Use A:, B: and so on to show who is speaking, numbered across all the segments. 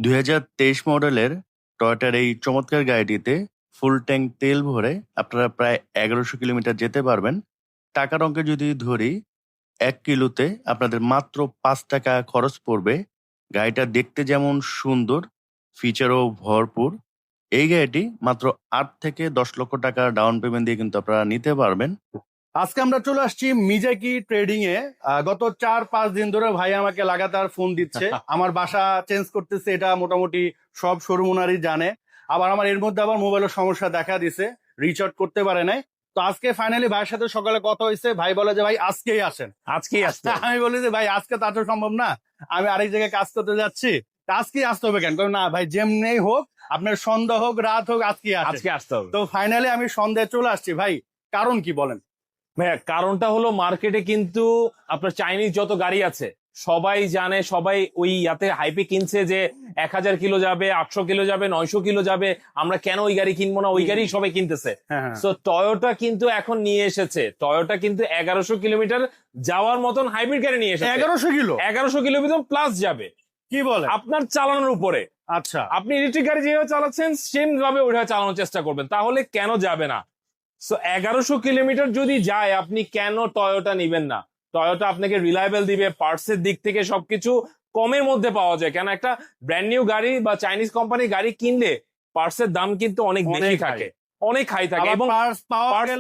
A: 2023 মডেলের টয়োটার এই চমৎকার গাড়িটিতে ফুল ট্যাঙ্ক তেল ভরে আপনারা প্রায় 1100 কিলোমিটার যেতে পারবেন। টাকার অঙ্কে যদি ধরি 1 কিলোতে আপনাদের মাত্র 5 টাকা খরচ পড়বে। গাড়িটা দেখতে যেমন সুন্দর, ফিচারও ভরপুর। এই গাড়িটি মাত্র 8 থেকে 10 লক্ষ টাকা ডাউন পেমেন্ট দিয়ে কিন্তু আপনারা নিতে পারবেন।
B: আজকে আমরা চলে আসছি মিজাকি ট্রেডিং এ। গত 4-5 দিন ধরে ভাই আমাকে লাগাতার ফোন দিচ্ছে। আমার বাসা চেঞ্জ করতেছে, এটা মোটামুটি সব শোরুম ওনারই জানে। আবার আমার এর মধ্যে আবার মোবাইলের সমস্যা দেখা দিছে, রিচ আউট করতে পারে নাই। তো আজকে ফাইনালি ভাইয়ের সাথে সকালে কথা হয়েছে, ভাই বলে যে ভাই আজকেই আসেন।
C: আজকেই আসতে
B: আমি বলি যে ভাই আজকে তো আসা সম্ভব না, আমি আরেক জায়গায় কাজ করতে যাচ্ছি, তা আজকেই আসতে হবে কেন? না ভাই, যেমনি হোক, আপনার সন্ধ্যা হোক রাত হোক, আজকে
C: আসতে হবে।
B: তো ফাইনালি আমি সন্ধ্যায় চলে আসছি। ভাই কারণ কি বলেন?
C: ভাইয়া কারণটা হলো মার্কেটে কিন্তু আপনার চাইনিজ যত গাড়ি আছে সবাই জানে, সবাই ওই ইয়াতে হাইপে কিনছে যে 1000 কিলো যাবে, 800 কিলো যাবে, 900 কিলো যাবে, আমরা কেন ওই গাড়ি কিনবো না, ওই গাড়ি সবাই কিনতেছে। সো টয়োটা কিন্তু এখন নিয়ে এসেছে, টয়োটা কিন্তু 1100 কিলোমিটার যাওয়ার মতন হাইব্রিড গাড়ি নিয়ে এসেছে। 1100 কিলোমিটার প্লাস যাবে।
B: কি বলে?
C: আপনার চালানোর উপরে।
B: আচ্ছা,
C: আপনি ইলেকট্রিক গাড়ি যেভাবে চালাচ্ছেন সেম ভাবে ওইভাবে চালানোর চেষ্টা করবেন, তাহলে কেন যাবে না? সো 1100 কিলোমিটার যদি যায়, আপনি কেন টয়োটা নিবেন না? টয়োটা আপনাকে রিলায়েবল দিবে, পার্টস এর দিক থেকে সবকিছু কমের মধ্যে পাওয়া যায়। কেন একটা ব্র্যান্ড নিউ গাড়ি বা চাইনিজ কোম্পানির গাড়ি কিনলে পার্টস এর দাম কিন্তু অনেক বেশি থাকে, অনেক হাই থাকে, এবং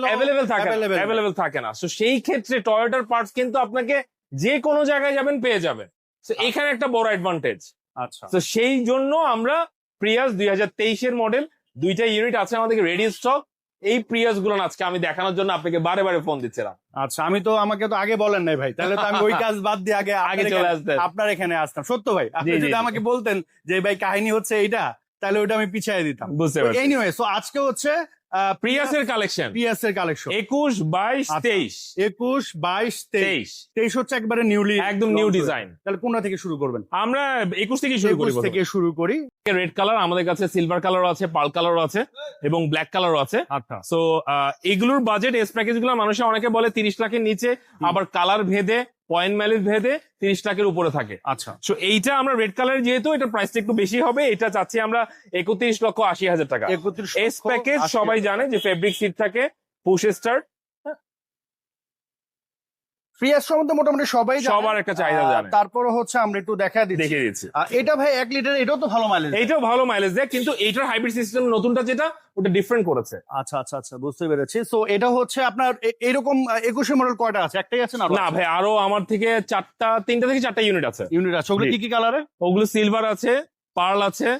C: অ্যাভেলেবেল থাকে না। সো সেই ক্ষেত্রে টয়োটার পার্টস কিন্তু আপনাকে যে কোনো জায়গায় যাবেন পেয়ে যাবেন। সো এখানে একটা বড় অ্যাডভান্টেজ।
B: আচ্ছা,
C: তো সেই জন্য আমরা প্রিয়াস 2023 এর মডেল 2টা ইউনিট আছে আমাদের রেডি স্টক। এই প্রিয়াস গুলো আজকে আমি দেখানোর জন্য আপনাকে বারে বারে ফোন দিচ্ছিলাম।
B: আচ্ছা, আমাকে তো আগে বলেন নাই ভাই, তাহলে তো আমি ওই কাজ বাদ দিয়ে আগে
C: চলে আসতেন,
B: আপনার এখানে আসতাম। সত্য ভাই, আপনি যদি আমাকে বলতেন যে ভাই কাহিনী হচ্ছে এইটা, তাহলে ওইটা আমি পিছিয়ে দিতাম।
C: বুঝতে পারছি।
B: এনিওয়ে, সো আজকে হচ্ছে
C: প্রিয়াসের কালেকশন,
B: 21, 22, 23। 21, 22, 23 হচ্ছে একবারে নিউলি,
C: একদম নিউ ডিজাইন।
B: তাহলে কোনটা থেকে শুরু করবেন?
C: আমরা 21 থেকে শুরু করি।
B: রেড
C: কালার আমাদের কাছে, সিলভার কালারও আছে, পার্ল কালারও আছে, এবং ব্ল্যাক কালারও আছে।
B: আচ্ছা,
C: সো এগুলোর বাজেট, এস প্যাকেজ গুলো মানুষে অনেকে বলে 30 লাখের নিচে, আবার কালার ভেদে, পয়েন্ট মাইলেজ ভেদে 30 লাখের উপরে থাকে।
B: আচ্ছা,
C: সো এইটা আমরা রেড কালার, যেহেতু এটা প্রাইসটা একটু বেশি হবে, এটা চাচ্ছি আমরা 31,80,000 টাকা। এস প্যাকেজ সবাই জানে যে ফেব্রিক সিট থাকে, পুশ স্টার্ট,
B: প্রিয়াস সম্বন্ধে মোটামুটি সবাই জানে,
C: সবার একটা চাহিদা জানে।
B: তারপরে হচ্ছে আমরা একটু দেখিয়ে দিচ্ছি। এটা ভাই 1 লিটার, এটাও তো ভালো মাইলেজ,
C: এইটাও ভালো মাইলেজ দেয়, কিন্তু এইটার হাইব্রিড সিস্টেম নতুনটা যেটা, ওটা ডিফারেন্ট করেছে।
B: আচ্ছা, বুঝতে পেরেছি। সো এটা হচ্ছে আপনার এরকম 21 মডেল কয়টা আছে? একটাই আছে না?
C: না ভাই, আরো আমার থেকে 3টা থেকে 4টা ইউনিট আছে।
B: ওগুলো কি কালারে?
C: ওগুলো সিলভার আছে, পার্ল আছে,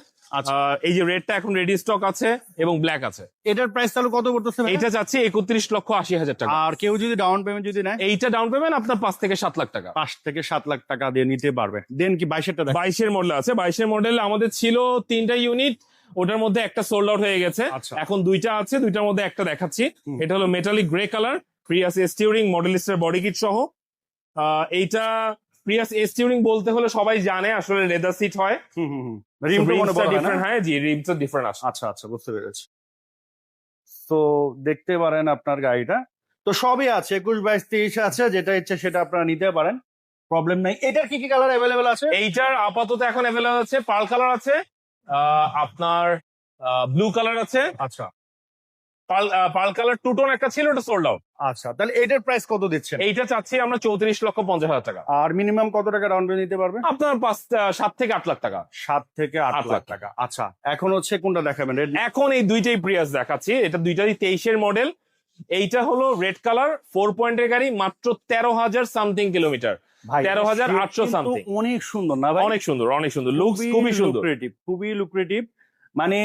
C: এই যে রেডটা এখন রেডি স্টক আছে, এবং ব্ল্যাক আছে।
B: এটার প্রাইস তাহলে কত পড়তেছে?
C: এটা যাচ্ছে 31,80,000 টাকা।
B: আর কেউ যদি ডাউন পেমেন্ট যদি নেয়?
C: এইটা ডাউন পেমেন্ট আপনার 5 থেকে 7 লাখ টাকা।
B: 5 থেকে 7 লাখ টাকা দিয়ে নিতে পারবে। দেন কি
C: 22 এর মডেল আছে। 22 এর মডেল আমাদের ছিল 3টা ইউনিট, ওটার মধ্যে একটা সোল্ড আউট হয়ে গেছে। এখন 2টা আছে, 2টার মধ্যে একটা দেখাচ্ছি। এটা হলো metallic grey colour, Prius steering, মডেলিস্টের বডি কিট সহ। এইটা প্রিয়াস স্টিয়ারিং বলতে হলে সবাই জানে আসলে লেদার সিট হয়। রিমটা ডিফারেন্ট হয়, জি রিমটা ডিফারেন্ট আসে।
B: আচ্ছা, বুঝতে পেরেছি। তো দেখতে পারেন আপনার গাড়িটা তো সবই আছে, 21, 22, 23 আছে, যেটা ইচ্ছে সেটা আপনারা নিতে পারেন, প্রবলেম নাই। এটার কি কি কালার অ্যাভেলেবেল আছে?
C: এইটার আপাতত এখন অ্যাভেলেবেল আছে, পার্ল কালার আছে, আপনার ব্লু কালার আছে।
B: আচ্ছা,
C: পার্ল কালার টু টোন একটা ছিল, ওটা সোল্ড আউট।
B: আচ্ছা, তাহলে এটার প্রাইস কত দিচ্ছেন?
C: এইটা চাচ্ছি আমরা 34,50,000 টাকা।
B: আর মিনিমাম কত টাকা ডাউন পেমেন্ট নিতে পারবে?
C: আপনার 7 থেকে 8 লাখ টাকা।
B: 7 থেকে 8 লাখ টাকা। আচ্ছা, এখন হচ্ছে কোনটা দেখাবেন?
C: এখন এই দুইটাই প্রিয়াস দেখাচ্ছি। এটা দুইটাই 23 এর মডেল। এইটা হলো রেড কালার, 4 পয়েন্টের গাড়ি, মাত্র 13,000 সামথিং কিলোমিটার, 13,800 সামথিং।
B: অনেক সুন্দর না ভাই?
C: অনেক সুন্দর, অনেক সুন্দর লুকস, খুবই সুন্দর,
B: খুবই লুক্রেটিভ। মানে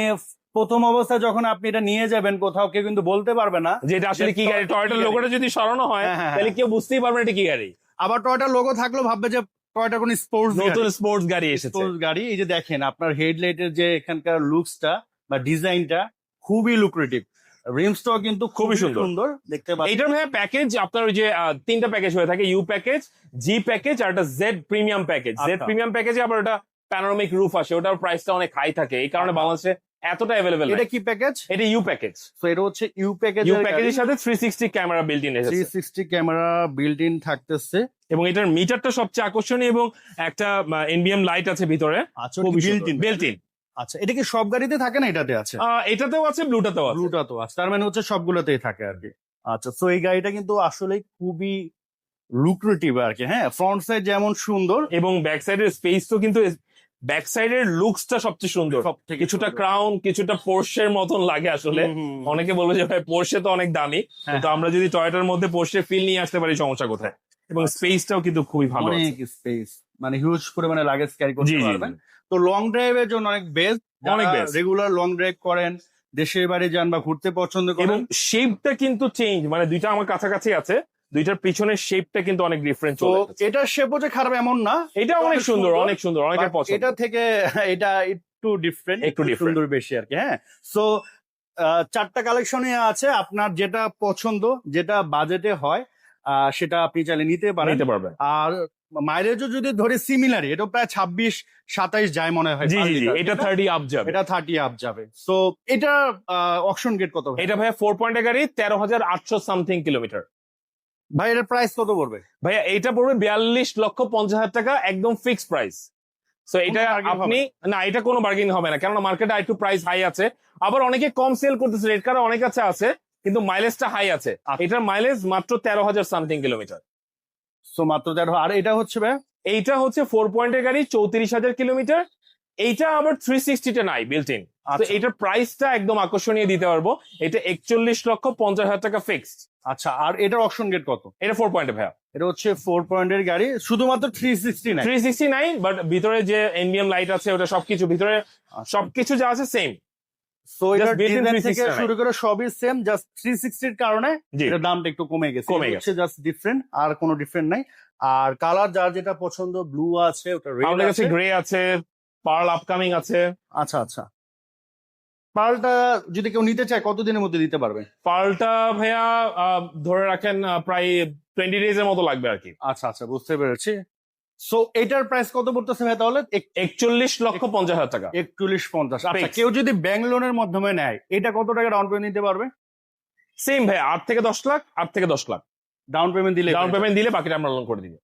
B: প্রথম অবস্থায় যখন আপনি এটা নিয়ে যাবেন কোথাও, কেউ কিন্তু বলতে পারবে না
C: যে এটা আসলে কি গাড়ি। টয়োটার লোগোটা যদি সরানো হয় তাহলে কেউ বুঝতেই পারবে না এটা কি গাড়ি।
B: আবার টয়োটার লোগো থাকলেও ভাববে যে টয়োটা কোন স্পোর্টস,
C: নতুন স্পোর্টস গাড়ি এসেছে।
B: স্পোর্টস গাড়ি। এই যে দেখেন আপনার হেডলাইটের যে এখানকার লুকসটা বা ডিজাইনটা খুবই লুক্রেটিভ। রিমসটাও কিন্তু খুবই সুন্দর দেখতে পাচ্ছেন।
C: এইটার ভাই প্যাকেজ আপনার ওই যে 3টা প্যাকেজ হয়ে থাকে, ইউ প্যাকেজ, জি প্যাকেজ, আর একটা Z premium package. Z premium প্যাকেজে আবার ওটা প্যানোরামিক রুফ আসে, ওটার প্রাইসটা অনেক হাই থাকে, এই কারণে বাংলাদেশে এতটা অ্যাভেলেবেল
B: এটা কি প্যাকেজ?
C: এটা ইউ প্যাকেজ।
B: তো এটা হচ্ছে ইউ প্যাকেজ,
C: ইউ প্যাকেজের সাথে 360 ক্যামেরা বিল্ট ইন এসেছে
B: 360 ক্যামেরা বিল্ট ইন থাকতেছে।
C: এবং এটার মিটারটা সবচেয়ে আকর্ষণীয় এবং একটা এনবিএম লাইট আছে ভিতরে,
B: আচ্ছা,
C: খুবই
B: বিল্ট ইন।
C: Built in.
B: আচ্ছা, এটা কি সব গাড়িতে থাকে না এটাতে আছে?
C: এটাতেও আছে, ব্লুটাতেও আছে।
B: ব্লুটা তো আছে, তার মানে হচ্ছে সবগুলোতেই থাকে আর কি। আচ্ছা, তো এই গাড়িটা কিন্তু আসলে খুবই লুক্রেটিভ আর কি। হ্যাঁ, ফ্রন্ট সাইড যেমন সুন্দর,
C: এবং ব্যাক সাইডের স্পেস তো কিন্তু ব্যাক সাইডের লুকসটা সবচেয়ে সুন্দর।
B: সবথেকে
C: কিছুটা
B: সুন্দর।
C: ক্রাউন, কিছুটা পোর্শের মতন লাগে আসলে। অনেকে বলবে যে ভাই পোর্শে তো অনেক দামি, কিন্তু আমরা যদি টয়োটার মধ্যে পোর্শের ফিল নিয়ে আসতে পারি, সমস্যা কোথায়? এবং স্পেসটাও কিন্তু খুবই ভালো আছে।
B: অনেক স্পেস, মানে হিউজ পরিমাণে লাগেজ ক্যারি
C: জি
B: করতে
C: জি
B: পারবেন। তো লং ড্রাইভের জন্য অনেক বেস্ট।
C: অনেক best।
B: রেগুলার লং ড্রাইভ করেন, দেশের বাড়ি যান বা ঘুরতে পছন্দ
C: এবং
B: করেন,
C: শেপটা কিন্তু চেঞ্জ, মানে দুইটা আমার কাছাকাছি আছে, দুইটার পিছনের শেপটা কিন্তু অনেক ডিফারেন্ট
B: তো
C: চলে এসেছে।
B: এটার শেপও যে খারাপ এমন না।
C: এটা অনেক সুন্দর, অনেক সুন্দর, অনেকের
B: But
C: পছন্দ।
B: এটা থেকে এটা একটু ডিফারেন্ট,
C: একটু different।
B: সুন্দর বেশি আর কি। হ্যাঁ, সো 4টা কালেকশনে আছে, আপনার যেটা পছন্দ, যেটা বাজেটে হয় সেটা আপনি চাইলে নিতে পারেন।
C: নিতে পারবেন।
B: আর মাইলেজও যদি ধরে সিমিলারই, এটা প্রায় 26-27 যায় মনে হয়
C: জি
B: per
C: জি জি,
B: liter,
C: এটা
B: তাই না?
C: 30 আপ যাবে।
B: এটা 30 আপ যাবে। সো এটা অকশন গেট কত ভাই?
C: এটা ভাইয়া 4 পয়েন্টের গাড়ি, 13,800 সামথিং কিলোমিটার।
B: ভাই এটার প্রাইস কত পড়বে?
C: ভাইয়া এইটা পড়বে 42,50,000 টাকা, একদম ফিক্সড প্রাইস। সো এটা
B: bargain
C: আপনি, না এটা কোনো বার্গেন হবে না, কেননা মার্কেটে একটু প্রাইস হাই আছে। আবার অনেকে কম সেল করতেছে, রেড কার অনেক কাছে আছে, কিন্তু মাইলেজটা হাই আছে। এটার মাইলেজ মাত্র 13,000 সামথিং কিলোমিটার।
B: সো মাত্র 13। আর এটা হচ্ছে ভাই?
C: এইটা হচ্ছে 4 পয়েন্টের গাড়ি, 34,000 কিলোমিটার। এইটা আবার 360টা নাই বিল্ট ইন। তো
B: আচ্ছা।
C: এটার প্রাইসটা একদম আকর্ষণীয় দিতে পারবো। এটা 41,50,000 টাকা ফিক্সড।
B: আচ্ছা, আর এটার অকশন গেট কত?
C: এটা 4 পয়েন্টে ভাইয়া,
B: এটা হচ্ছে 4 পয়েন্টের গাড়ি, শুধুমাত্র 360 নাই।
C: 369, বাট ভিতরে যে এনবিএম লাইট আছে ওটা সবকিছু ভিতরে, সবকিছু যা আছে সেম।
B: সো এটার
C: Just built-in
B: ডিজাইন
C: 360
B: থেকে
C: নাই।
B: শুরু করে সবই সেম, জাস্ট 360 এর কারণে
C: জি।
B: এটার দামটা একটু কমে গেছে।
C: কমে
B: এটা
C: গেছে।
B: হচ্ছে জাস্ট ডিফারেন্ট, আর কোনো ডিফারেন্ট নাই। আর কালার যার যেটা পছন্দ, ব্লু আছে, ওটা রেড
C: আমাদের কাছে
B: আছে।
C: গ্রে আছে, পার্ল আপকামিং আছে।
B: আচ্ছা আচ্ছা, পার্লটা যদি কেউ নিতে চায় কতদিনের মধ্যে দিতে পারবে?
C: পার্লটা ভাইয়া ধরে রাখেন প্রায় 20 ডেজ এর মতো লাগবে আর কি।
B: আচ্ছা আচ্ছা, বুঝতে পেরেছি। সো এটার প্রাইস কত পড়তেছে ভাই তাহলে?
C: 41,50,000 টাকা
B: 41-50। আচ্ছা,
C: Fixed।
B: কেউ যদি ব্যাংক লোনের মাধ্যমে নেয়, এটা কত টাকা ডাউন পেমেন্ট নিতে পারবে?
C: সেম ভাই, 8 থেকে 10 লাখ, 8 থেকে 10 লাখ
B: ডাউন পেমেন্ট দিলে
C: ডাউন পেমেন্ট দিলে বাকিটা আমরা লোন করে দিব।